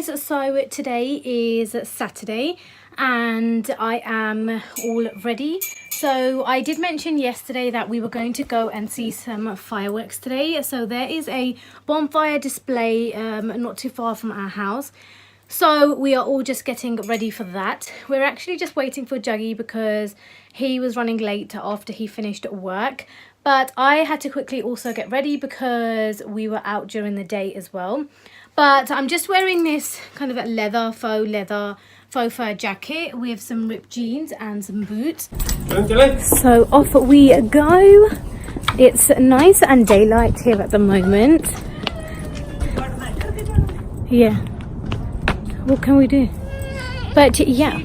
guys, so today is Saturday and I am all ready. So I did mention yesterday that we were going to go and see some fireworks today. So there is a bonfire display not too far from our house. So we are all just getting ready for that. We're actually just waiting for Juggy because he was running late after he finished work. But I had to quickly also get ready because we were out during the day as well. But I'm just wearing this kind of a faux fur jacket with some ripped jeans and some boots. So off we go. It's nice and daylight here at the moment. Yeah. What can we do? But yeah.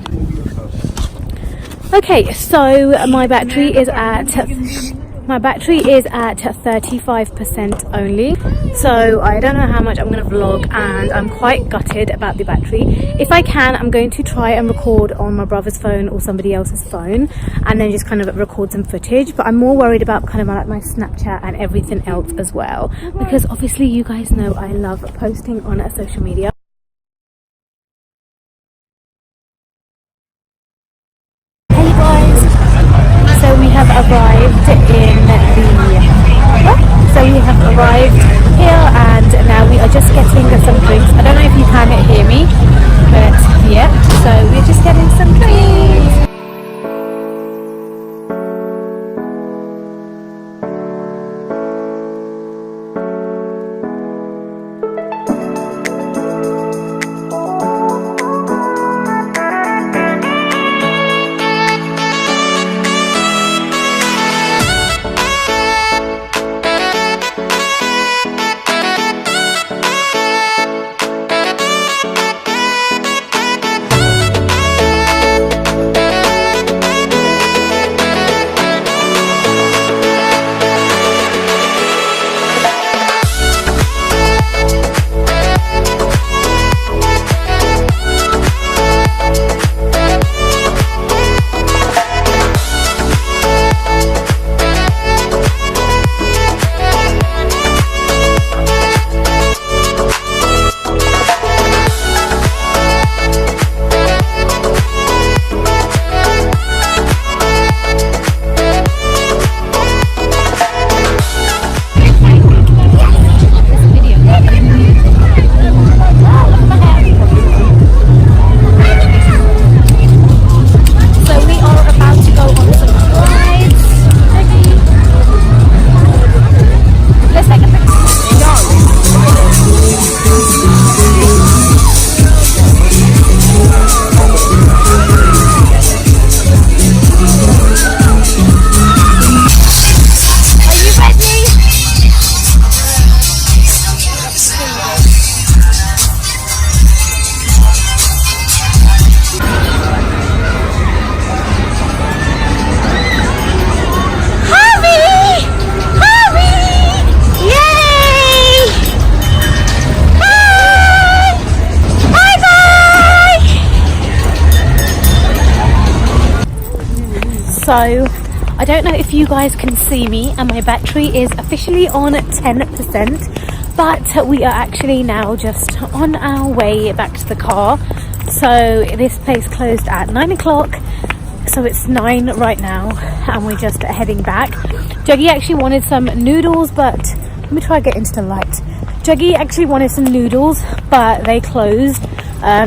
Okay, so my battery is at 35% only, so I don't know how much I'm going to vlog, and I'm quite gutted about the battery. If I can, I'm going to try and record on my brother's phone or somebody else's phone and then just kind of record some footage, but I'm more worried about kind of like my Snapchat and everything else as well, because obviously you guys know I love posting on social media. Arrived here and now we are just getting some drinks. I don't know if you can hear me, but yeah, so we're just getting some drinks. So I don't know if you guys can see me, and my battery is officially on 10%, but we are actually now just on our way back to the car. So this place closed at 9 o'clock, so it's 9 right now and we're just heading back. Juggy actually wanted some noodles, but let me try to get into the light. Juggy actually wanted some noodles, but they closed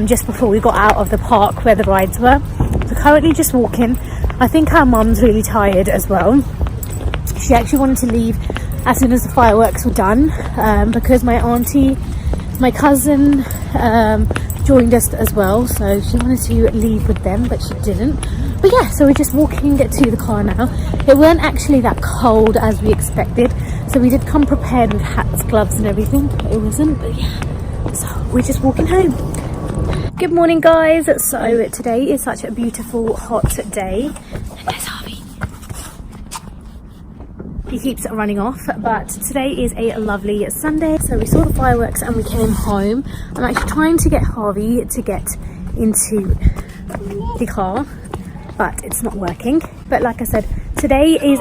just before we got out of the park where the rides were. We're currently just walking. I think our mum's really tired as well. She actually wanted to leave as soon as the fireworks were done because my cousin joined us as well, so she wanted to leave with them, but she didn't. But yeah, so we're just walking to the car now. It weren't actually that cold as we expected, so we did come prepared with hats, gloves and everything. It wasn't, but yeah, so we're just walking home. Good morning guys. So today is such a beautiful hot day, and there's Harvey. He keeps running off, but today is a lovely Sunday. So we saw the fireworks and we came home. I'm actually trying to get Harvey to get into the car, but it's not working. But like I said, today is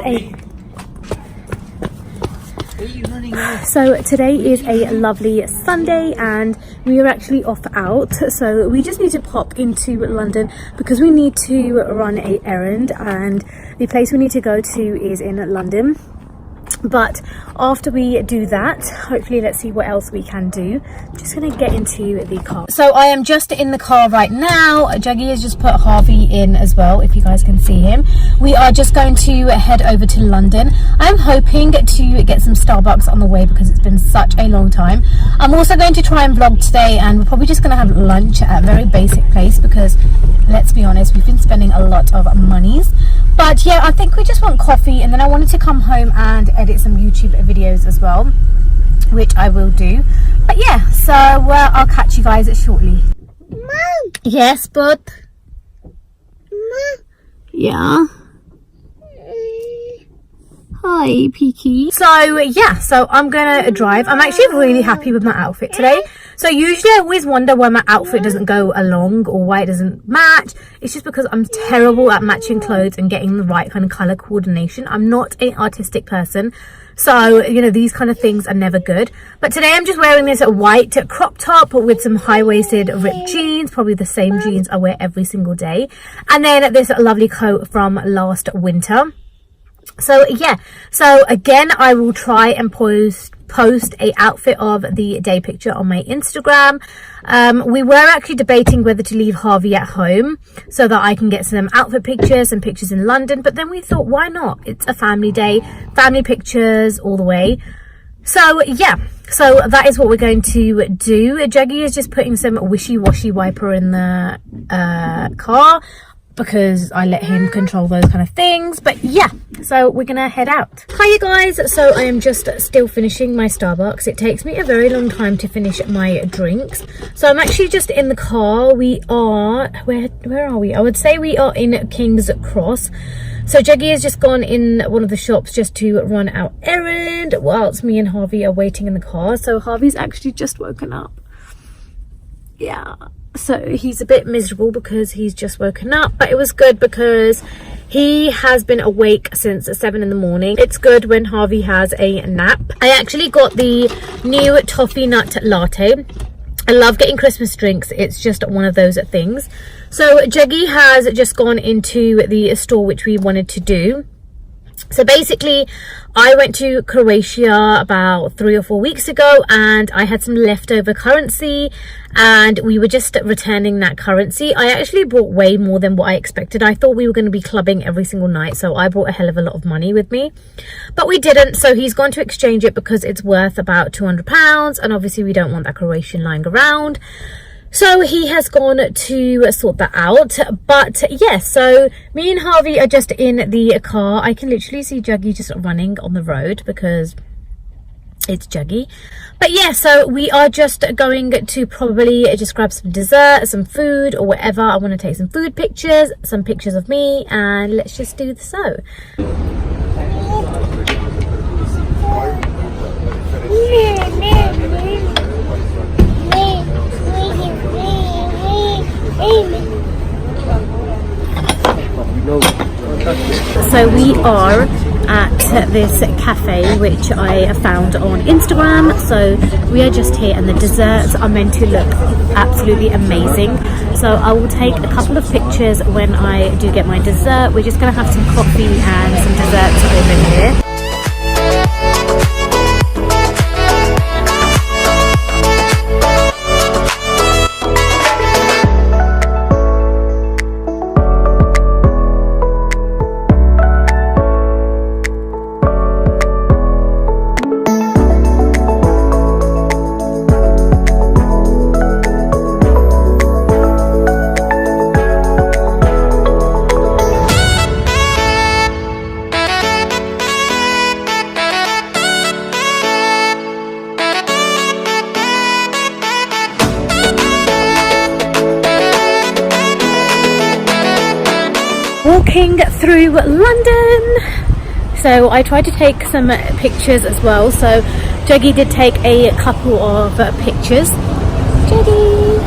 today is a lovely Sunday, and we are actually off out, so we just need to pop into London because we need to run a errand, and the place we need to go to is in London. But after we do that, hopefully, let's see what else we can do. I'm just gonna get into the car. So I am just in the car right now. Juggy has just put Harvey in as well, if you guys can see him. We are just going to head over to London. I'm hoping to get some Starbucks on the way because it's been such a long time. I'm also going to try and vlog today, and we're probably just gonna have lunch at a very basic place because, let's be honest, we've been spending a lot of monies. But yeah, I think we just want coffee, and then I wanted to come home and edit some YouTube videos as well, which I will do. But yeah, so I'll catch you guys shortly. Mom! Yes, bud? Mom! Yeah? Hi, Peaky. So yeah, so I'm gonna drive. I'm actually really happy with my outfit today. So usually I always wonder why my outfit doesn't go along or why it doesn't match. It's just because I'm terrible at matching clothes and getting the right kind of color coordination. I'm not an artistic person, so you know, these kind of things are never good. But today I'm just wearing this white crop top with some high-waisted ripped jeans, probably the same jeans I wear every single day, and then this lovely coat from last winter. So yeah, so again, I will try and post a outfit of the day picture on my Instagram. We were actually debating whether to leave Harvey at home so that I can get some outfit pictures and pictures in London, but then we thought, why not? It's a family day, family pictures all the way. So yeah, so that is what we're going to do. Juggy is just putting some wishy-washy wiper in the car because I let him control those kind of things. But yeah, so we're gonna head out. Hi you guys, so I am just still finishing my Starbucks. It takes me a very long time to finish my drinks, so I'm actually just in the car. We are, where are we? I would say we are in King's Cross. So Juggy has just gone in one of the shops just to run our errand whilst me and Harvey are waiting in the car. So Harvey's actually just woken up. Yeah, so he's a bit miserable because he's just woken up, but it was good because he has been awake since 7 in the morning. It's good when Harvey has a nap. I actually got the new toffee nut latte. I love getting Christmas drinks. It's just one of those things. So Juggy has just gone into the store which we wanted to do. So basically, I went to Croatia about 3 or 4 weeks ago, and I had some leftover currency, and we were just returning that currency. I actually brought way more than what I expected. I thought we were going to be clubbing every single night, so I brought a hell of a lot of money with me, but we didn't. So he's gone to exchange it because it's worth about £200, and obviously we don't want that Croatian lying around. So he has gone to sort that out. But yeah, so me and Harvey are just in the car. I can literally see Juggy just running on the road because it's Juggy. But yeah, so we are just going to probably just grab some dessert, some food or whatever. I want to take some food pictures, some pictures of me, and let's just do the so. So we are at this cafe which I found on Instagram. So we are just here, and the desserts are meant to look absolutely amazing. So I will take a couple of pictures when I do get my dessert. We're just going to have some coffee and some desserts over here. Walking through London. So I tried to take some pictures as well. So Juggy did take a couple of pictures. Juggy!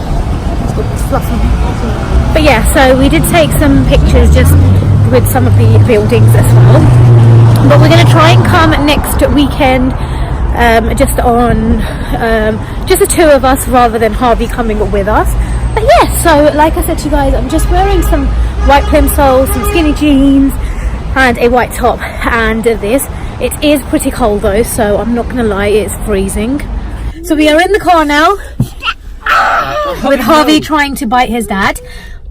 But yeah, so we did take some pictures just with some of the buildings as well. But we're going to try and come next weekend just the two of us rather than Harvey coming with us. But yeah, so like I said to you guys, I'm just wearing some white plimsolls, some skinny jeans and a white top and this. It is pretty cold though, so I'm not gonna lie, it's freezing. So we are in the car now with Harvey trying to bite his dad.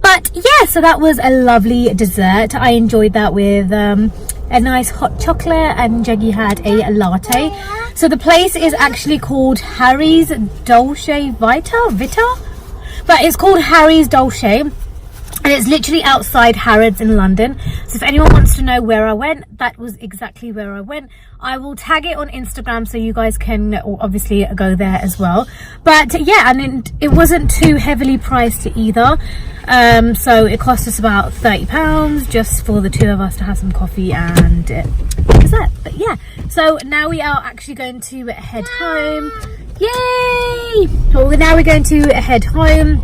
But yeah, so that was a lovely dessert. I enjoyed that with a nice hot chocolate, and Jeggy had a latte. So the place is actually called Harry's Dolce Vita, but it's called Harry's Dolce, and it's literally outside Harrods in London. So if anyone wants to know where I went, that was exactly where I went. I will tag it on Instagram so you guys can obviously go there as well. But yeah, and it wasn't too heavily priced either. So it cost us about £30 just for the two of us to have some coffee and dessert. But yeah, so now we are actually going to head home. Yay! Well, now we're going to head home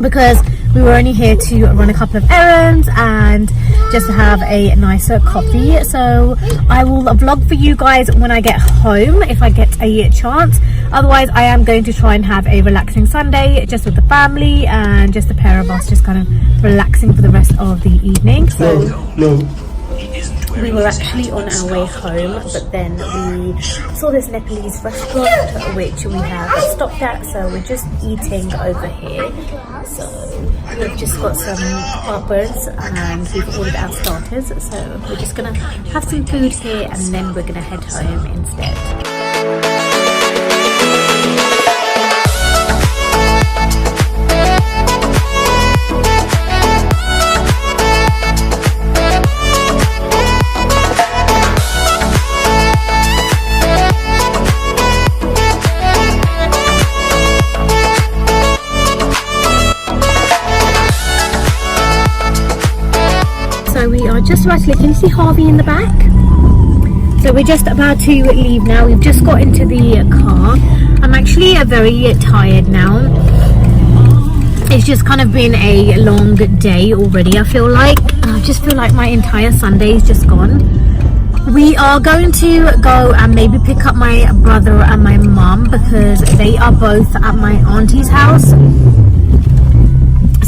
because we were only here to run a couple of errands and just to have a nicer coffee. So I will vlog for you guys when I get home if I get a chance. Otherwise I am going to try and have a relaxing Sunday just with the family and just the pair of us just kind of relaxing for the rest of the evening. So we were actually on our way home, but then we saw this Nepalese restaurant which we have stopped at, so we're just eating over here. So we've just got some heartburns and we've ordered our starters, so we're just gonna have some food here and then we're gonna head home instead. So we are just about to leave. Can you see Harvey in the back? So we're just about to leave now. We've just got into the car. I'm actually very tired now. It's just kind of been a long day already, I feel like. I just feel like my entire Sunday is just gone. We are going to go and maybe pick up my brother and my mum because they are both at my auntie's house.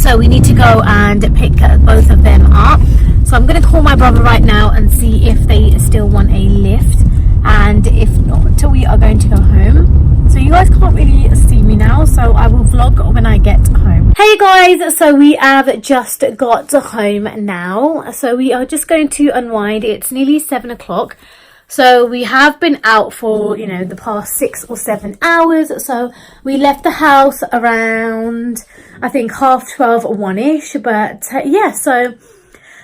So we need to go and pick both of them up. So I'm going to call my brother right now and see if they still want a lift, and if not, we are going to go home. So you guys can't really see me now, so I will vlog when I get home. Hey guys, so we have just got home now, so we are just going to unwind. It's nearly 7 o'clock, so we have been out for, you know, the past 6 or 7 hours. So we left the house around, I think, 12:30 or 1ish, but yeah, so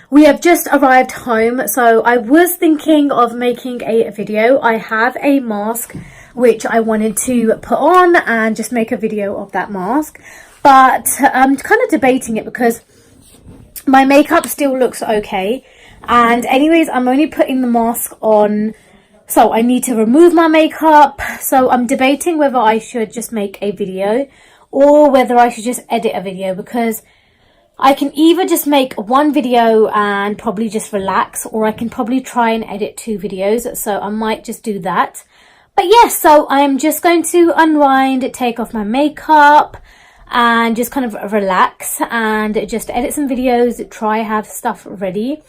we have just arrived home. So I was thinking of making a video. I have a mask which I wanted to put on and just make a video of that mask, but I'm kind of debating it because my makeup still looks okay, and anyways I'm only putting the mask on, so I need to remove my makeup. So I'm debating whether I should just make a video or whether I should just edit a video, because I can either just make one video and probably just relax, or I can probably try and edit 2 videos. So I might just do that. But yes, so I'm just going to unwind, take off my makeup and just kind of relax and just edit some videos, try have stuff ready.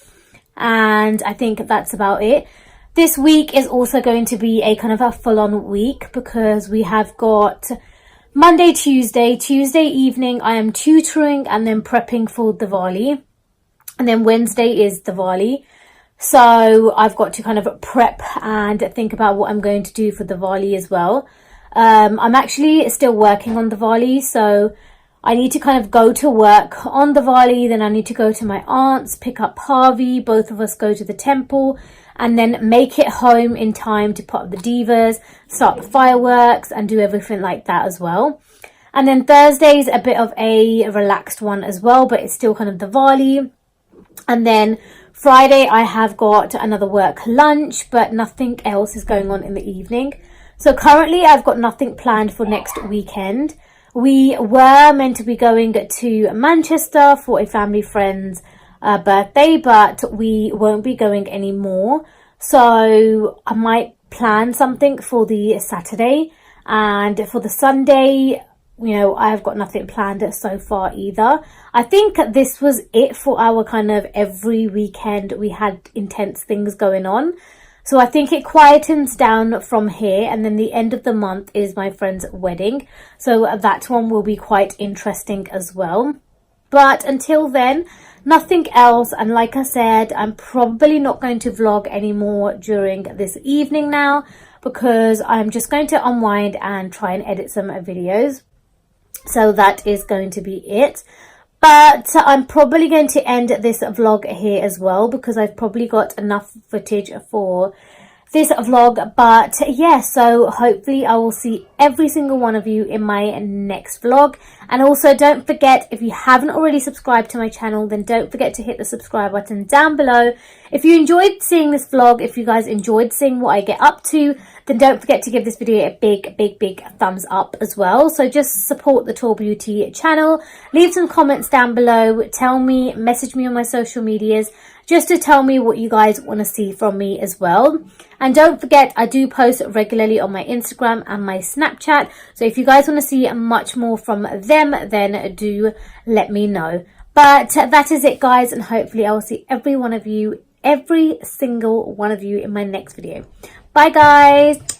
And I think that's about it. This week is also going to be a kind of a full-on week because we have got Monday, Tuesday evening I am tutoring and then prepping for Diwali, and then Wednesday is Diwali. So I've got to kind of prep and think about what I'm going to do for Diwali as well. I'm actually still working on Diwali, so I need to kind of go to work on Diwali, then I need to go to my aunt's, pick up Harvey, both of us go to the temple, and then make it home in time to put up the divas, start the fireworks and do everything like that as well. And then Thursday's a bit of a relaxed one as well, but it's still kind of Diwali. And then Friday I have got another work lunch, but nothing else is going on in the evening. So currently I've got nothing planned for next weekend. We were meant to be going to Manchester for a family friend's birthday, but we won't be going anymore. So I might plan something for the Saturday, and for the Sunday, you know, I've got nothing planned so far either. I think this was it for our kind of every weekend. We had intense things going on. So I think it quietens down from here, and then the end of the month is my friend's wedding. So that one will be quite interesting as well. But until then, nothing else. And like I said, I'm probably not going to vlog anymore during this evening now, because I'm just going to unwind and try and edit some videos. So that is going to be it. But I'm probably going to end this vlog here as well, because I've probably got enough footage for this vlog. But yeah, so hopefully I will see every single one of you in my next vlog. And also, don't forget, if you haven't already subscribed to my channel, then don't forget to hit the subscribe button down below. If you enjoyed seeing this vlog, if you guys enjoyed seeing what I get up to, then don't forget to give this video a big thumbs up as well. So just support the Tall Beauty channel. Leave some comments down below. Tell me, message me on my social medias, just to tell me what you guys want to see from me as well. And don't forget, I do post regularly on my Instagram and my Snapchat. So if you guys want to see much more from them, then do let me know. But that is it, guys. And hopefully I will see every single one of you in my next video. Bye, guys.